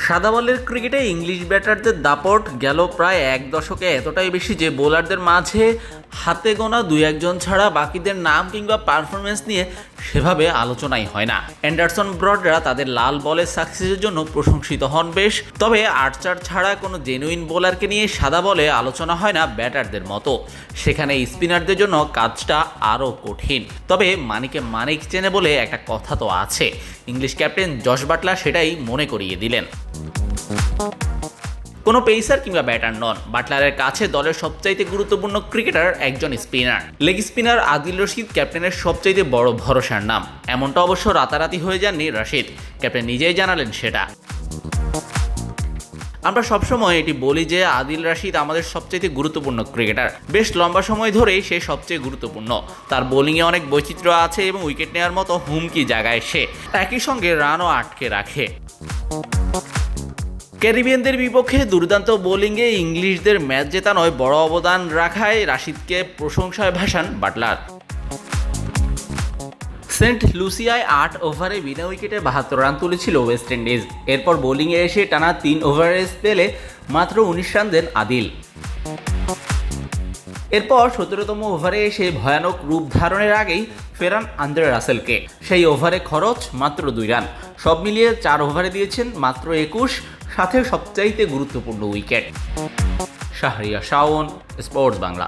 সাদা বলের ক্রিকেটে ইংলিশ ব্যাটারদের দাপট গেল প্রায় এক দশকে এতটাই বেশি যে বোলারদের মাঝে হাতে গোনা দুই একজন ছাড়া বাকিদের নাম কিংবা পারফরমেন্স নিয়ে সেভাবে আলোচনাই হয় না। অ্যান্ডারসন ব্রডরা তাদের লাল বলের সাকসেসের জন্য প্রশংসিত হন বেশ, তবে আর্চার ছাড়া কোনো জেনুইন বোলারকে নিয়ে সাদা বলে আলোচনা হয় না ব্যাটারদের মতো। সেখানে স্পিনারদের জন্য কাজটা আরও কঠিন। তবে মানিকে মানিক চেনে বলে একটা কথা তো আছে, ইংলিশ ক্যাপ্টেন জশ বাটলার সেটাই মনে করিয়ে দিলেন। কোনো পেসার কিংবা ব্যাটার নন, বাটলারের কাছে দলের সবচাইতে গুরুত্বপূর্ণ ক্রিকেটার একজন spinner. Leg spinner Adil Rashid ক্যাপ্টেনের সবচাইতে বড় ভরসার নাম। এমনটা অবশ্য রাতারাতি হয়ে যাননি রশিদ, ক্যাপ্টেন নিজেই জানালেন সেটা। আমরা সবসময় এটি বলি যে আদিল রশিদ আমাদের সবচেয়ে গুরুত্বপূর্ণ ক্রিকেটার। বেশ লম্বা সময় ধরেই সে সবচেয়ে গুরুত্বপূর্ণ। তার বোলিংয়ে অনেক বৈচিত্র্য আছে এবং উইকেট নেওয়ার মতো হুমকি জায়গায় সে একই সঙ্গে রানও আটকে রাখে। ক্যারিবিয়ানদের বিপক্ষে দুর্দান্ত বোলিংয়ে ইংলিশদের ম্যাচ জেতানোয় বড় অবদান রাখায় রাশিদকে প্রশংসায় ভাসান বাটলার। সেন্ট লুসিয়ায় 8 ওভারে বিনা উইকেটে 72 রান তুলেছিল ওয়েস্ট ইন্ডিজ। এরপর বোলিংয়ে এসে টানা 3 ওভারে পেলে মাত্র 19 রান দেন আদিল। এরপর 17তম ওভারে এসে ভয়ানক রূপ ধারণের আগেই ফেরান আন্দ্রে রাসেলকে। সেই ওভারে খরচ মাত্র 2 রান। সব মিলিয়ে 4 ওভারে দিয়েছেন মাত্র 21, সাথে সবচাইতে গুরুত্বপূর্ণ উইকেট। শাহরিয়ার শাওন, স্পোর্টস বাংলা।